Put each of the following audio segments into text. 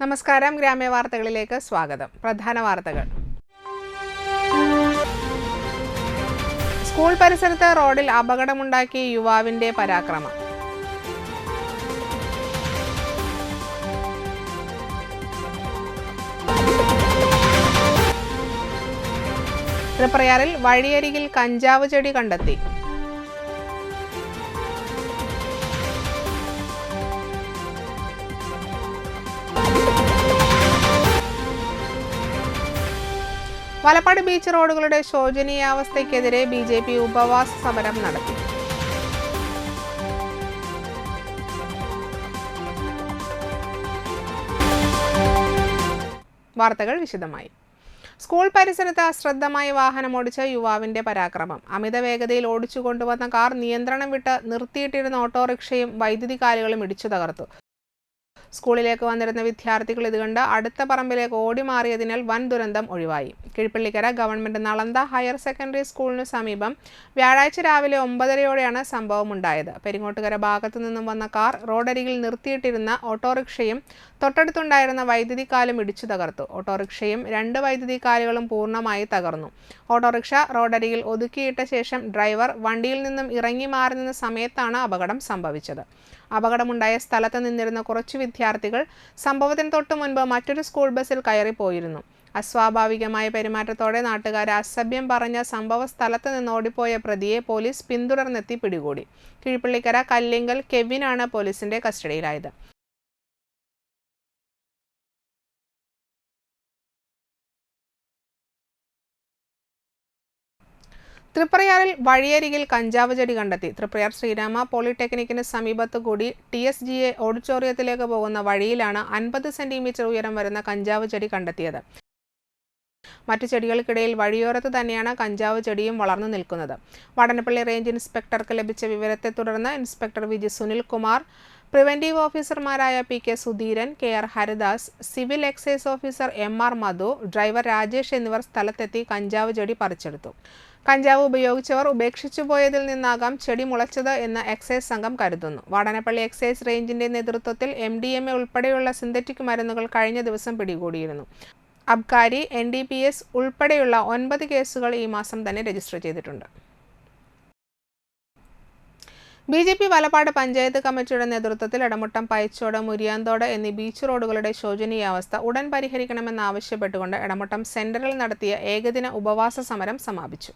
നമസ്കാരം, ഗ്രാമ്യ വാർത്തകളിലേക്ക് സ്വാഗതം. പ്രധാന വാർത്തകൾ. സ്കൂൾ പരിസരത്ത് റോഡിൽ അപകടമുണ്ടാക്കി യുവാവിന്റെ പരാക്രമം. തൃപ്രയാറിൽ വഴിയരികിൽ കഞ്ചാവ് ചെടി കണ്ടെത്തി. വലപ്പാട് ബീച്ച് റോഡുകളുടെ ശോചനീയാവസ്ഥയ്ക്കെതിരെ BJP ഉപവാസ സമരം നടത്തി. വാർത്തകൾ വിശദമായി. സ്കൂൾ പരിസരത്ത് അശ്രദ്ധമായി വാഹനമോടിച്ച യുവാവിന്റെ പരാക്രമം. അമിത വേഗതയിൽ ഓടിച്ചു കൊണ്ടുവന്ന കാർ നിയന്ത്രണം വിട്ട് നിർത്തിയിട്ടിരുന്ന ഓട്ടോറിക്ഷയും വൈദ്യുതി കാലുകളും ഇടിച്ചു തകർത്തു. സ്കൂളിലേക്ക് വന്നിരുന്ന വിദ്യാർത്ഥികൾ ഇത് കണ്ട് അടുത്ത പറമ്പിലേക്ക് ഓടി മാറിയതിനാൽ വൻ ദുരന്തം ഒഴിവായി. Keezhpallikkara government Nalanda higher secondary സ്കൂളിനു സമീപം വ്യാഴാഴ്ച രാവിലെ 9:30-ഓടെയാണ് സംഭവം ഉണ്ടായത്. പെരിങ്ങോട്ടുകര ഭാഗത്തു നിന്നും വന്ന കാർ റോഡരികിൽ നിർത്തിയിട്ടിരുന്ന ഓട്ടോറിക്ഷയും തൊട്ടടുത്തുണ്ടായിരുന്ന വൈദ്യുതി കാലും ഇടിച്ചു തകർത്തു. ഓട്ടോറിക്ഷയും 2 വൈദ്യുതി കാലുകളും പൂർണ്ണമായി തകർന്നു. ഓട്ടോറിക്ഷ റോഡരികിൽ ഒതുക്കിയിട്ട ശേഷം ഡ്രൈവർ വണ്ടിയിൽ നിന്നും ഇറങ്ങി മാറി നിന്ന സമയത്താണ് അപകടം സംഭവിച്ചത്. അപകടമുണ്ടായ സ്ഥലത്ത് നിന്നിരുന്ന കുറച്ചു വിദ്യാർത്ഥികൾ സംഭവത്തിന് തൊട്ടു മുൻപ് മറ്റൊരു സ്കൂൾ ബസ്സിൽ കയറിപ്പോയിരുന്നു. അസ്വാഭാവികമായ പെരുമാറ്റത്തോടെ നാട്ടുകാരെ അസഭ്യം പറഞ്ഞ സംഭവ സ്ഥലത്ത് നിന്ന് ഓടിപ്പോയ പ്രതിയെ പോലീസ് പിന്തുടർന്നെത്തി പിടികൂടി. കീഴ്പള്ളിക്കര കല്ലിങ്കൽ കെവിനാണ് പോലീസിന്റെ കസ്റ്റഡിയിലായത്. തൃപ്രയാറിൽ വഴിയരികിൽ കഞ്ചാവ് ചെടി കണ്ടെത്തി. തൃപ്രയാർ ശ്രീരാമ പോളിടെക്നിക്കിന് സമീപത്തുകൂടി TSGA ഓഡിറ്റോറിയത്തിലേക്ക് പോകുന്ന വഴിയിലാണ് 50 സെന്റിമീറ്റർ ഉയരം വരുന്ന കഞ്ചാവ് ചെടി കണ്ടെത്തിയത്. മറ്റു ചെടികൾക്കിടയിൽ വഴിയോരത്ത് തന്നെയാണ് കഞ്ചാവ് ചെടിയും വളർന്നു നിൽക്കുന്നത്. വടനപ്പള്ളി റേഞ്ച് ഇൻസ്പെക്ടർക്ക് ലഭിച്ച വിവരത്തെ തുടർന്ന് ഇൻസ്പെക്ടർ VG സുനിൽകുമാർ, പ്രിവന്റീവ് ഓഫീസർമാരായ PK Sudheeran, KR Haridas, civil excise officer MR Madhu, driver Rajesh എന്നിവർ സ്ഥലത്തെത്തി കഞ്ചാവ് ചെടി പറിച്ചെടുത്തു. കഞ്ചാവ് ഉപയോഗിച്ചവർ ഉപേക്ഷിച്ചു പോയതിൽ നിന്നാകാം ചെടി മുളച്ചത് എന്ന് എക്സൈസ് സംഘം കരുതുന്നു. വാടനപ്പള്ളി എക്സൈസ് റേഞ്ചിന്റെ നേതൃത്വത്തിൽ MDMA ഉൾപ്പെടെയുള്ള സിന്തറ്റിക് മരുന്നുകൾ കഴിഞ്ഞ ദിവസം പിടികൂടിയിരുന്നു. അബ്കാരി, NDPS ഉൾപ്പെടെയുള്ള 9 കേസുകൾ ഈ മാസം തന്നെ രജിസ്റ്റർ ചെയ്തിട്ടുണ്ട്. BJP വലപ്പാട് പഞ്ചായത്ത് കമ്മിറ്റിയുടെ നേതൃത്വത്തിൽ എടമുട്ടം, പയച്ചോട്, മുരിയാന്തോട് എന്നീ ബീച്ച് റോഡുകളുടെ ശോചനീയാവസ്ഥ ഉടൻ പരിഹരിക്കണമെന്നാവശ്യപ്പെട്ടുകൊണ്ട് എടമുട്ടം സെന്ററിൽ നടത്തിയ ഏകദിന ഉപവാസ സമരം സമാപിച്ചു.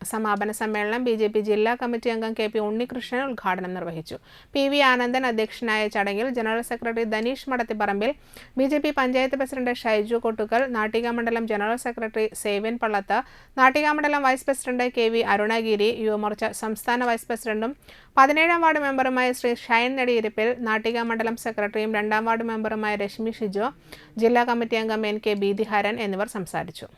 സമാപന സമ്മേളനം BJP ജില്ലാ കമ്മിറ്റി അംഗം KP ഉണ്ണികൃഷ്ണൻ ഉദ്ഘാടനം നിർവഹിച്ചു. PV ആനന്ദൻ അധ്യക്ഷനായ ചടങ്ങിൽ general secretary Dhaneesh Madathipparambil, BJP panchayat president Shaiju Kottukkal, Nattika മണ്ഡലം ജനറൽ സെക്രട്ടറി സേവ്യൻ പള്ളത്ത്, നാട്ടിക മണ്ഡലം vice president KV Arunagiri, Yuvamorcha സംസ്ഥാന വൈസ് പ്രസിഡന്റും 17-ാം വാർഡ് മെമ്പറുമായ ശ്രീ ഷൈൻ നെടിയിരിപ്പിൽ, നാട്ടിക മണ്ഡലം സെക്രട്ടറിയും 2-ാം വാർഡ് മെമ്പറുമായ രശ്മി ഷിജോ, ജില്ലാ കമ്മിറ്റി അംഗം NK ബീതിഹരൻ എന്നിവർ സംസാരിച്ചു.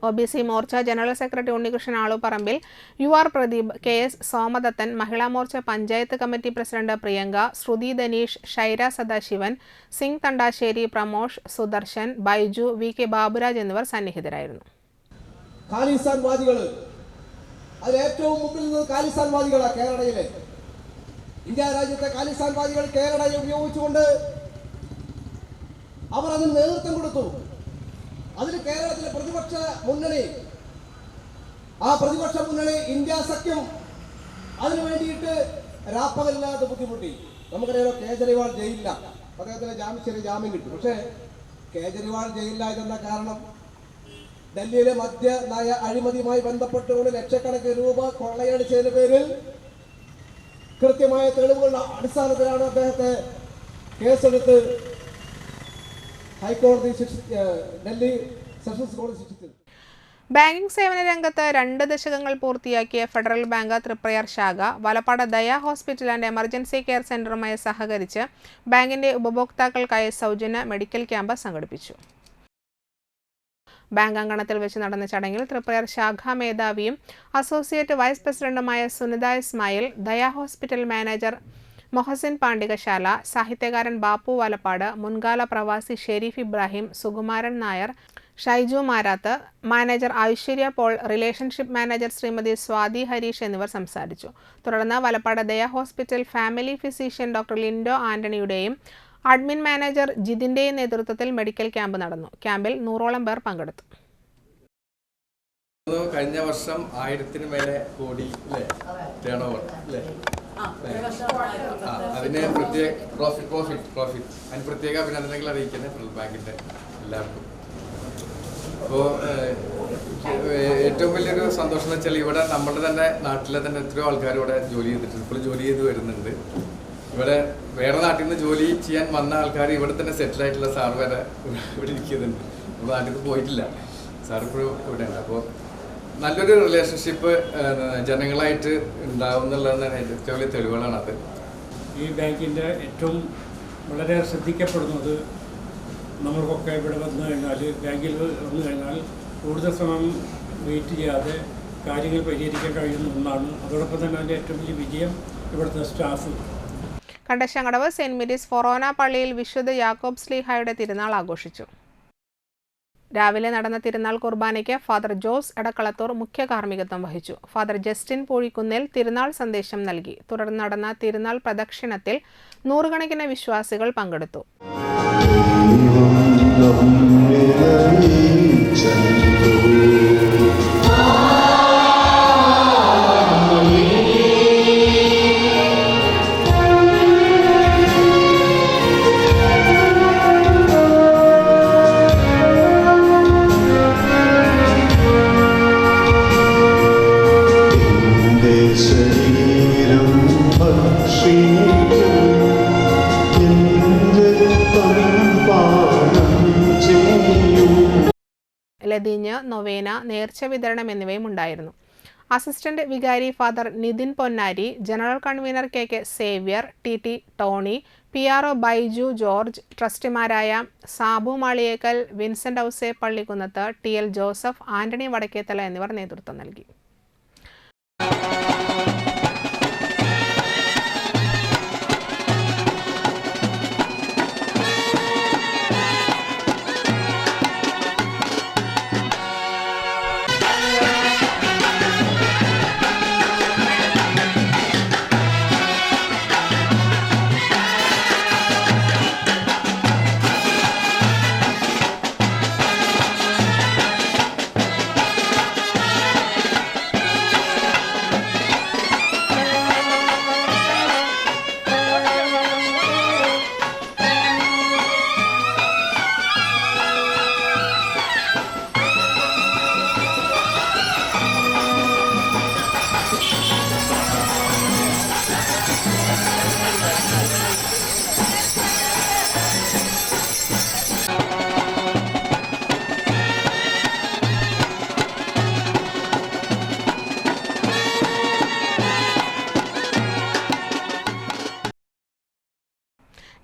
OBC Morcha general secretary Unnikrishnan Aluparambil, UR Pradeep, KS Somadathan, Mahila Morcha panchayat committee president Priyanka, Shruthi Dhaneesh, Shaira Sadasivan, Singh Thandassery, Pramosh, Sudarshan, Baiju, VK Baburaj എന്നിവർ സന്നിഹിതരായിരുന്നു. ഏറ്റവും മുമ്പിൽ നിന്ന് ഖാലിസ്ഥാൻവാദികളാണ് കേരളയിലെ. ഇന്ത്യ രാജ്യത്തെ ഖാലിസ്ഥാൻവാദികൾ കേരളയെ ഉപയോഗിച്ചുകൊണ്ട് അവർ അതിന് നേതൃത്വം കൊടുത്തു. അതിന് കേരളത്തിലെ പ്രതിപക്ഷ മുന്നണി, ആ പ്രതിപക്ഷ മുന്നണി ഇന്ത്യ സഖ്യം അതിനു വേണ്ടിയിട്ട് രാപ്പകലില്ലാതെ ബുദ്ധിമുട്ടി. നമുക്കറിയാലോ, കേജ്രിവാൾ ജയിലില്ല, അദ്ദേഹത്തിന് ചെറിയ ജാമ്യം കിട്ടി. പക്ഷേ കേജ്രിവാൾ ജയിലിലായതെന്ന കാരണം ഡൽഹിയിലെ മദ്യ നയ അഴിമതിയുമായി ബന്ധപ്പെട്ടുകൊണ്ട് ലക്ഷക്കണക്കിന് രൂപ കൊള്ളയടിച്ചതിന്റെ പേരിൽ കൃത്യമായ തെളിവുകളുടെ അടിസ്ഥാനത്തിലാണ് അദ്ദേഹത്തെ കേസെടുത്ത് ഹൈക്കോടതി ഡൽഹി സെഷൻസ് കോടതി ശിക്ഷിച്ചത്. ബാങ്കിംഗ് സേവന രംഗത്ത് 2 ദശകങ്ങൾ പൂർത്തിയാക്കിയ ഫെഡറൽ ബാങ്ക് തൃപ്രയാർ ശാഖ Valappad Daya hospital and emergency care സെന്ററുമായി സഹകരിച്ച് ബാങ്കിന്റെ ഉപഭോക്താക്കൾക്കായി സൗജന്യ മെഡിക്കൽ ക്യാമ്പ് സംഘടിപ്പിച്ചു. ബാങ്ക് അങ്കണത്തിൽ വെച്ച് നടന്ന ചടങ്ങിൽ തൃപ്രയാർ ശാഖാ മേധാവിയും അസോസിയേറ്റ് വൈസ് പ്രസിഡന്റുമായ സുനിത ഇസ്മായിൽ, ദയ ഹോസ്പിറ്റൽ മാനേജർ മൊഹസിൻ പാണ്ഡികശാല, സാഹിത്യകാരൻ ബാപ്പു വലപ്പാട്, മുൻകാല പ്രവാസി Shareef Ibrahim, Sukumaran Nair, Shaiju Marath, manager Aishwarya Paul, relationship manager Shrimati Swathi Harish എന്നിവർ സംസാരിച്ചു. തുടർന്ന് Valappad Daya hospital family physician doctor Lindo ആന്റണിയുടെയും അഡ്മിൻ മാനേജർ ജിതിൻ്റെയും നേതൃത്വത്തിൽ മെഡിക്കൽ ക്യാമ്പ് നടന്നു. ക്യാമ്പിൽ 100ഓളം പേർ പങ്കെടുത്തു. കഴിഞ്ഞ വർഷം 1000 മേലെ കോടി ടേൺ ഓവർ അതിന് പ്രത്യേക പ്രോഫിറ്റ് അതിന് പ്രത്യേക അഭിനന്ദനങ്ങൾ അറിയിക്കുന്നത് ഫെഡറൽ ബാങ്കിന്റെ എല്ലാവർക്കും. അപ്പോൾ ഏറ്റവും വലിയൊരു സന്തോഷം എന്ന് വെച്ചാൽ ഇവിടെ നമ്മുടെ തന്നെ നാട്ടിലെ തന്നെ എത്രയോ ആൾക്കാർ ഇവിടെ ജോലി ചെയ്തിട്ടുണ്ട്, ഇപ്പോൾ ജോലി ചെയ്ത് വരുന്നുണ്ട്. ഇവിടെ വേറെ നാട്ടിൽ നിന്ന് ജോലി ചെയ്യാൻ വന്ന ആൾക്കാർ ഇവിടെ തന്നെ സെറ്റിൽ ആയിട്ടുള്ള സാർ വരെ ഇവിടെ ഇരിക്കുന്നുണ്ട്. നമ്മുടെ നാട്ടിൽ നിന്ന് പോയിട്ടില്ല, സാർ ഇപ്പോഴും ഇവിടെയുണ്ട്. അപ്പോൾ നല്ലൊരു റിലേഷൻഷിപ്പ് ജനങ്ങളായിട്ട് ഉണ്ടാവും എന്നുള്ളതാണ് ഏറ്റവും വലിയ തെളിവുകളാണത്. ഈ ബാങ്കിൻ്റെ ഏറ്റവും വളരെ ശ്രദ്ധിക്കപ്പെടുന്നത് നമ്മൾക്കൊക്കെ ഇവിടെ വന്നു കഴിഞ്ഞാൽ, ബാങ്കിൽ വന്നു കഴിഞ്ഞാൽ കൂടുതൽ സമയം വെയിറ്റ് ചെയ്യാതെ കാര്യങ്ങൾ പരിഹരിക്കാൻ കഴിയുന്ന ഒന്നാണ്. അതോടൊപ്പം തന്നെ അതിൻ്റെ ഏറ്റവും വലിയ വിജയം ഇവിടുത്തെ സ്റ്റാഫ്. കണ്ടശങ്കടവ് സെന്റ് മേരീസ് ഫൊറോന പള്ളിയിൽ വിശുദ്ധ യാക്കോബ് ശ്ലീഹായുടെ തിരുനാൾ ആഘോഷിച്ചു. രാവിലെ നടന്ന തിരുനാൾ കുർബാനയ്ക്ക് ഫാദർ ജോസ് എടക്കളത്തൂർ മുഖ്യ കാർമ്മികത്വം വഹിച്ചു. ഫാദർ ജസ്റ്റിൻ പൂഴിക്കുന്നിൽ തിരുനാൾ സന്ദേശം നൽകി. തുടർന്ന് നടന്ന തിരുനാൾ പ്രദക്ഷിണത്തിൽ 100 കണക്കിന് വിശ്വാസികൾ പങ്കെടുത്തു. ലതീഞ്ഞ്, നൊവേന, നേർച്ച വിതരണം എന്നിവയും ഉണ്ടായിരുന്നു. അസിസ്റ്റന്റ് വികാരി father Nithin Ponnari, general convener K Xavier, T Tony, PRO Baiju George, ട്രസ്റ്റിമാരായ സാബു മാളിയേക്കൽ, വിൻസെന്റ് ഔസേ പള്ളിക്കുന്നത്ത്, TL ജോസഫ്, ആന്റണി വടക്കേത്തല എന്നിവർ നേതൃത്വം നൽകി.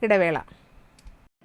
ഇടവേള.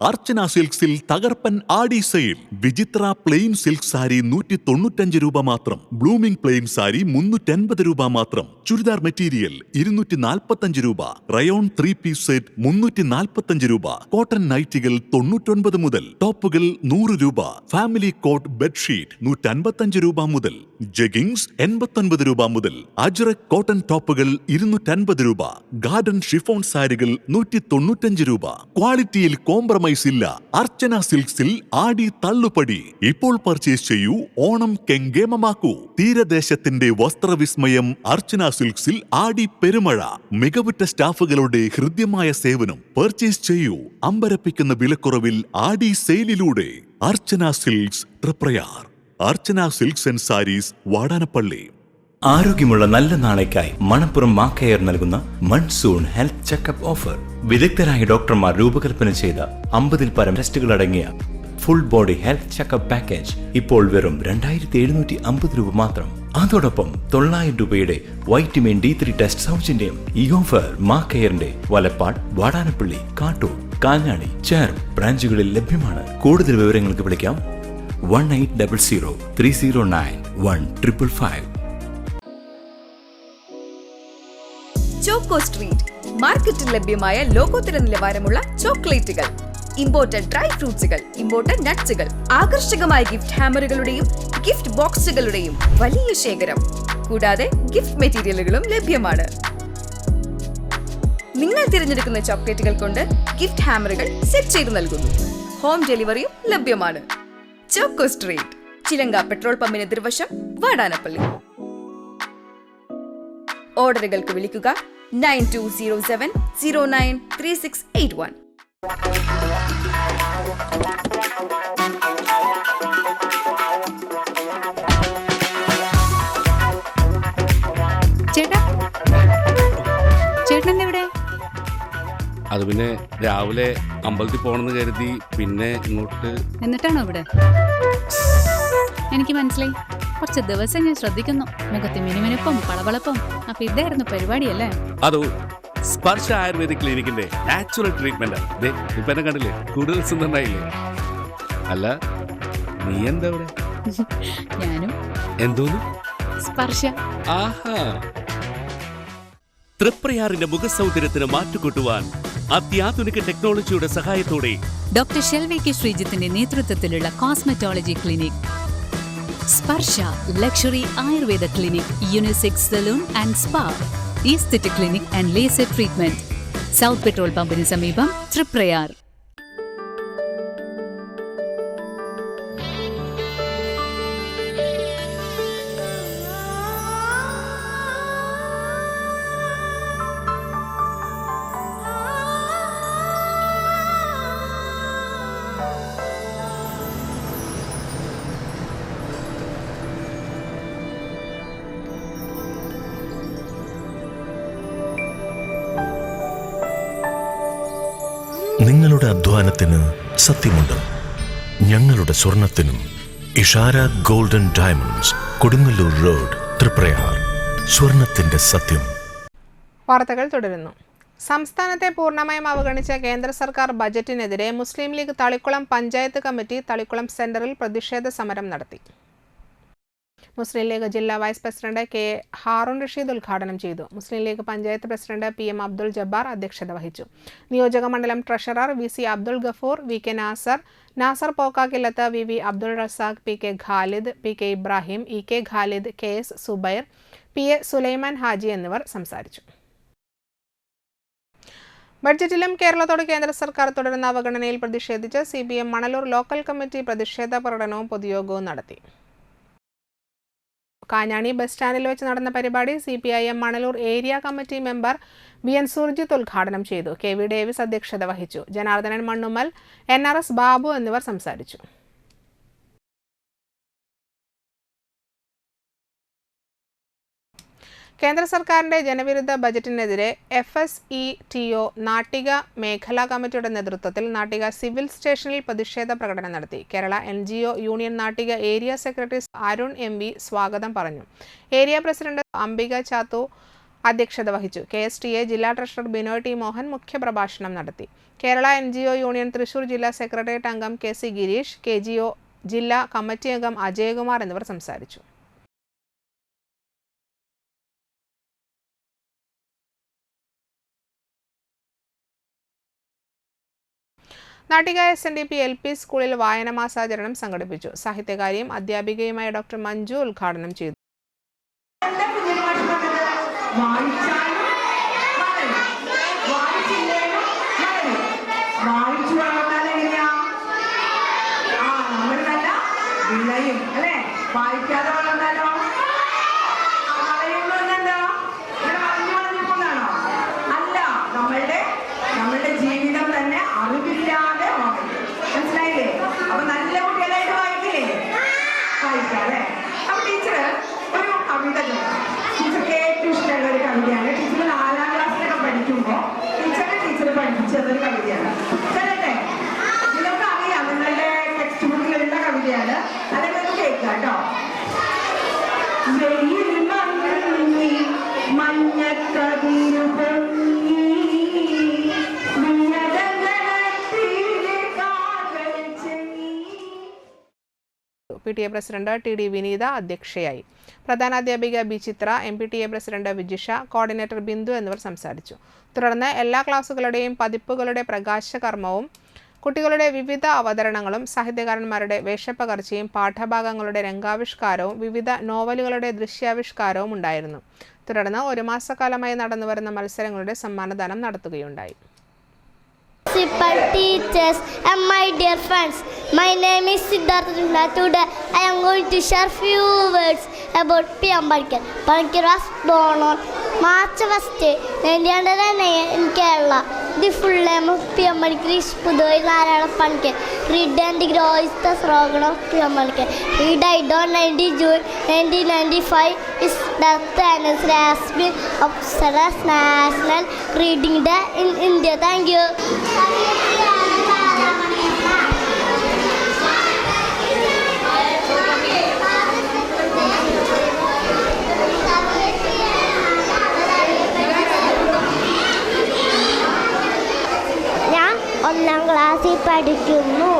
അർച്ചന സിൽക്സിൽ തകർപ്പൻ ആടി സെയിൽ. വിചിത്ര പ്ലെയിൻ സിൽക്ക് സാരി 195 രൂപ മാത്രം. ബ്ലൂമിംഗ് പ്ലെയിൻ സാരി 350 രൂപ മാത്രം. ചുരിദാർ മെറ്റീരിയൽ 245 രൂപ. റയോൺ 3 പീസ് സെറ്റ് 345 രൂപ. കോട്ടൺ നൈറ്റികൾ 99 മുതൽ. ടോപ്പുകൾ 100 രൂപ. ഫാമിലി കോട്ട് ബെഡ്ഷീറ്റ് 155 രൂപ മുതൽ. ജഗിങ്സ് 89 രൂപ മുതൽ. അജ്രക് കോട്ടൺ ടോപ്പുകൾ 250 രൂപ. ഗാർഡൻ ഷിഫോൺ സാരികൾ 195 രൂപ. ക്വാളിറ്റിയിൽ കോംപ്രമൈസ് ഇല്ല. അർച്ചന സിൽക്സിൽ ആടി തള്ളുപടി. ഇപ്പോൾ പർച്ചേസ് ചെയ്യൂ, ഓണം കെങ്കേമമാക്കൂ. തീരദേശത്തിന്റെ വസ്ത്രവിസ്മയം അർച്ചന സിൽക്സിൽ ആടി പെരുമഴ. മികവുറ്റ സ്റ്റാഫുകളുടെ ഹൃദ്യമായ സേവനം. പർച്ചേസ് ചെയ്യൂ അമ്പരപ്പിക്കുന്ന വിലക്കുറവിൽ ആടി സെയിലിലൂടെ. Archana silks Thriprayar. Archana silks and sarees, Vadanappally. ആരോഗ്യമുള്ള നല്ല നാളേക്കായി മണപ്പുറം മാക്കയർ നൽകുന്ന മൺസൂൺ ഹെൽത്ത് ചെക്കപ്പ് ഓഫർ. വിദഗ്ധരായ ഡോക്ടർമാർ രൂപകൽപ്പന ചെയ്ത 50-ൽ പരം ടെസ്റ്റുകൾ അടങ്ങിയ full body health checkup package ഇപ്പോൾ വെറും 2750 രൂപ മാത്രം. അതോടൊപ്പം 900 രൂപയുടെ വൈറ്റമിൻ D3 ടെസ്റ്റ് സൗജന്യം. ഈ ഓഫർ മാക്കയറിന്റെ വലപ്പാട്, വാടാനപ്പള്ളി, കാട്ടൂർ, കാഞ്ഞാണി, ചേർപ്പ് ബ്രാഞ്ചുകളിൽ ലഭ്യമാണ്. കൂടുതൽ വിവരങ്ങൾക്ക് വിളിക്കാം 1800 309 1555. ചോക്കോ സ്ട്രീറ്റ് മാർക്കറ്റിൽ ലഭ്യമായ ലോകോത്തര നിലവാരമുള്ള ചോക്ലേറ്റുകൾ, ഇമ്പോർട്ടഡ് ഡ്രൈ ഫ്രൂട്ട്സുകൾ, ഇമ്പോർട്ടഡ് നട്ട്സുകൾ, ആകർഷകമായ ഗിഫ്റ്റ് ഹാമറുകളുടെയും ഗിഫ്റ്റ് ബോക്സുകളുടെയും വലിയ ശേഖരം. കൂടാതെ ഗിഫ്റ്റ് മെറ്റീരിയലുകളും ലഭ്യമാണ്. നിങ്ങൾ തിരഞ്ഞെടുക്കുന്ന ചോക്ലേറ്റുകൾ കൊണ്ട് ഗിഫ്റ്റ് ഹാമറുകൾ സെറ്റ് ചെയ്ത് നൽകുന്നു. ഹോം ഡെലിവറിയും ലഭ്യമാണ്. ചോക്കോ സ്ട്രീറ്റ്, ചിലങ്ക പെട്രോൾ പമ്പിന് എതിർവശം, വാടാനപ്പള്ളി. ഓർഡറുകൾക്ക് വിളിക്കുക 9207093681. ചേട്ടൻ എവിടെ? അത് പിന്നെ രാവിലെ അമ്പലത്തിൽ പോകണമെന്ന് കരുതി പിന്നെ ഇങ്ങോട്ട്. എന്നിട്ടാണോ ഇവിടെ? എനിക്ക് മനസ്സിലായി. കുറച്ച് ദിവസം ഞാൻ ശ്രദ്ധിക്കുന്നു. മുഖത്ത് മിനുമിനുപ്പും പളവളപ്പും. അപ്പൊ ഇതായിരുന്നു പരിപാടിയല്ലേ? അതോ സ്പർശ ആയുർവേദിക് ക്ലിനിക്കിന്റെ നാച്ചുറൽ ട്രീറ്റ്മെന്റ്. ഇപ്പൊ എന്നെ കണ്ടില്ലേ, കൂടുതൽ സുന്ദരനായില്ലേ? അല്ല, നീ എന്താ ഇവിടെ? ഞാനും എന്തോന്നു സ്പർശ. ആഹാ. തൃപ്രയാറിന്റെ മുഖസൗന്ദര്യത്തിന് മാറ്റുകൂട്ടുവാൻ അത്യാധുനിക ടെക്നോളജിയുടെ സഹായത്തോടെ ഡോക്ടർ ഷെൽവി കെ ശ്രീജിത്തിന്റെ നേതൃത്വത്തിലുള്ള cosmetology clinic Sparsha luxury Ayurveda clinic, unisex salon and spa, aesthetic clinic and laser treatment, south petrol പമ്പിന് സമീപം, തൃപ്രയാർ. നിങ്ങളുടെ അധ്വാനത്തിന് സത്യമുണ്ട്. ഞങ്ങളുടെ സ്വർണത്തിനും. Ishara golden diamonds, Kodungallur road, Thriprayar. സ്വർണത്തിന്റെ സത്യം. വാർത്തകൾ തുടരുന്നു. സംസ്ഥാനത്തെ പൂർണ്ണമായും അവഗണിച്ച കേന്ദ്ര സർക്കാർ ബജറ്റിനെതിരെ മുസ്ലിം ലീഗ് തളിക്കുളം പഞ്ചായത്ത് കമ്മിറ്റി തളിക്കുളം സെന്ററിൽ പ്രതിഷേധ സമരം നടത്തി. മുസ്ലിം ലീഗ് ജില്ലാ vice president K Haroon Rasheed ഉദ്ഘാടനം ചെയ്തു. മുസ്ലിം ലീഗ് പഞ്ചായത്ത് പ്രസിഡന്റ് PM അബ്ദുൾ ജബ്ബാർ അധ്യക്ഷത വഹിച്ചു. നിയോജക മണ്ഡലം treasurer VC Abdul Gafoor, VK Nasar Pokkakillath, VV Abdul Razak, PK Khalid, PK Ibrahim, EK Khalid, KS Zubair, PA Sulaiman Haji എന്നിവർ സംസാരിച്ചു. ബഡ്ജറ്റിലും കേരളത്തോട് കേന്ദ്ര സർക്കാർ തുടരുന്ന അവഗണനയിൽ പ്രതിഷേധിച്ച് CPM മണലൂർ ലോക്കൽ കമ്മിറ്റി പ്രതിഷേധ പ്രകടനവും പൊതുയോഗവും നടത്തി. കാഞ്ഞാണി ബസ് സ്റ്റാൻഡിൽ വെച്ച് നടന്ന പരിപാടി CPIM Manalur area committee member BN Surjit ഉദ്ഘാടനം ചെയ്തു. KV ഡേവിസ് അധ്യക്ഷത വഹിച്ചു. ജനാർദ്ദനൻ മണ്ണുമ്മൽ, NRS ബാബു എന്നിവർ സംസാരിച്ചു. കേന്ദ്ര സർക്കാരിന്റെ ജനവിരുദ്ധ ബജറ്റിനെതിരെ FSETO നാട്ടിക മേഖലാ കമ്മിറ്റിയുടെ നേതൃത്വത്തിൽ നാട്ടിക സിവിൽ സ്റ്റേഷനിൽ പ്രതിഷേധ പ്രകടനം നടത്തി. Kerala NGO union Nattika area secretary Arun MV സ്വാഗതം പറഞ്ഞു. ഏരിയ പ്രസിഡന്റ് അംബിക ചാത്തു അധ്യക്ഷത വഹിച്ചു. KSTA ജില്ലാ ട്രഷറർ ബിനോയ് T മോഹൻ മുഖ്യപ്രഭാഷണം നടത്തി. കേരള NGO യൂണിയൻ തൃശൂർ ജില്ലാ സെക്രട്ടേറിയറ്റ് അംഗം KC ഗിരീഷ്, KGO ജില്ലാ കമ്മിറ്റി അംഗം അജയകുമാർ എന്നിവർ സംസാരിച്ചു. നാട്ടിക SNDP LP സ്കൂളിൽ വായന മാസാചരണം സംഘടിപ്പിച്ചു. സാഹിത്യകാരിയും അധ്യാപികയുമായ ഡോക്ടർ മഞ്ജു ഉദ്ഘാടനം ചെയ്തു. PTA പ്രസിഡന്റ് TD വിനീത അധ്യക്ഷയായി. പ്രധാനാധ്യാപിക B ചിത്ര, MPTA president Vijisha, coordinator Bindu എന്നിവർ സംസാരിച്ചു. തുടർന്ന് എല്ലാ ക്ലാസുകളുടെയും പതിപ്പുകളുടെ പ്രകാശ കർമ്മവും കുട്ടികളുടെ വിവിധ അവതരണങ്ങളും സാഹിത്യകാരന്മാരുടെ വേഷപ്പകർച്ചയും പാഠഭാഗങ്ങളുടെ രംഗാവിഷ്കാരവും വിവിധ നോവലുകളുടെ ദൃശ്യാവിഷ്കാരവും ഉണ്ടായിരുന്നു. തുടർന്ന് ഒരു മാസക്കാലമായി നടന്നുവരുന്ന മത്സരങ്ങളുടെ സമ്മാനദാനം നടത്തുകയുണ്ടായി. Principal, teachers and my dear friends, my name is Siddhartha. Today I am going to share few words about P. Ambedkar. Ambedkar was born on March 1st, 1909 in Kerala. The full name of P. Ambedkar is Pudoi Narayana Pankar. Read and grow is the slogan of P. Ambedkar. He died on 90 June 1995. His death anniversary has been observed as National Reading Day in India. Thank you. ഒന്നാം ക്ലാസ്സിൽ പഠിക്കുന്നു.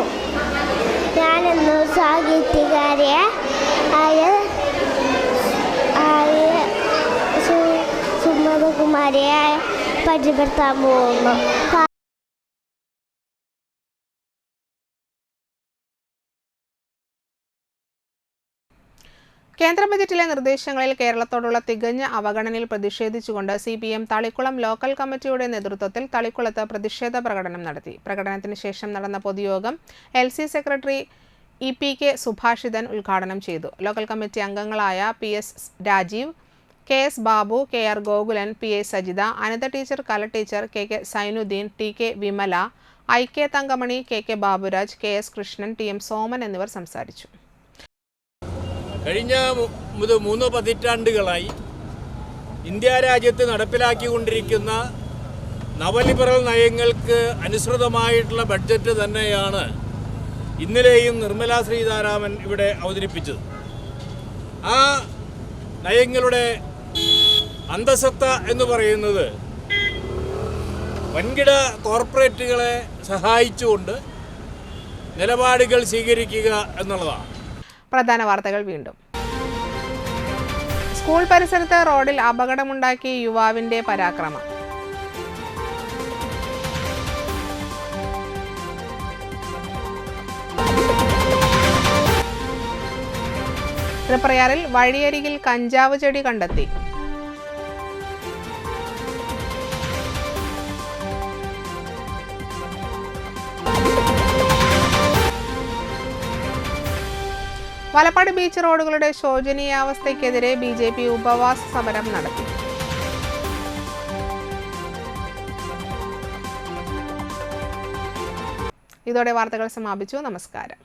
ഞാനിന്ന് സാഹിത്യകാരിയെ സുമതകുമാരിയെ പരിചയപ്പെടുത്താൻ പോകുന്നു. കേന്ദ്ര ബജറ്റിലെ നിർദ്ദേശങ്ങളിൽ കേരളത്തോടുള്ള തികഞ്ഞ അവഗണനയിൽ പ്രതിഷേധിച്ചുകൊണ്ട് CPM Thalikkulam local കമ്മിറ്റിയുടെ നേതൃത്വത്തിൽ തളിക്കുളത്ത് പ്രതിഷേധ പ്രകടനം നടത്തി. പ്രകടനത്തിന് ശേഷം നടന്ന പൊതുയോഗം LC സെക്രട്ടറി EPK സുഭാഷിതൻ ഉദ്ഘാടനം ചെയ്തു. ലോക്കൽ കമ്മിറ്റി അംഗങ്ങളായ PS Rajeev, KS Babu, KR Gokulan, PA Sajitha, Anitha teacher, Kala teacher, KK Sainudheen, TK Vimala, IK Thankamani, KK Baburaj, KS Krishnan, TM Soman എന്നിവർ സംസാരിച്ചു. കഴിഞ്ഞ 3 പതിറ്റാണ്ടുകളായി ഇന്ത്യ രാജ്യത്ത് നടപ്പിലാക്കിക്കൊണ്ടിരിക്കുന്ന നവലിബറൽ നയങ്ങൾക്ക് അനുസൃതമായിട്ടുള്ള ബഡ്ജറ്റ് തന്നെയാണ് ഇന്നലെയും നിർമ്മല സീതാരാമൻ ഇവിടെ അവതരിപ്പിച്ചത്. ആ നയങ്ങളുടെ അന്തസത്ത എന്ന് പറയുന്നത് വൻകിട കോർപ്പറേറ്റുകളെ സഹായിച്ചുകൊണ്ട് നിലപാടുകൾ സ്വീകരിക്കുക എന്നുള്ളതാണ്. പ്രധാന വാർത്തകൾ വീണ്ടും. സ്കൂൾ പരിസരത്ത് റോഡിൽ അപകടമുണ്ടാക്കി യുവാവിന്റെ പരാക്രമം. തൃപ്രയാറിൽ വഴിയരികിൽ കഞ്ചാവ് ചെടി കണ്ടെത്തി. വലപ്പാട് ബീച്ച് റോഡുകളുടെ ശോചനീയാവസ്ഥയ്ക്കെതിരെ BJP ഉപവാസ സമരം നടത്തി. ഇതോടെ വാർത്തകൾ സമാപിച്ചു. നമസ്കാരം.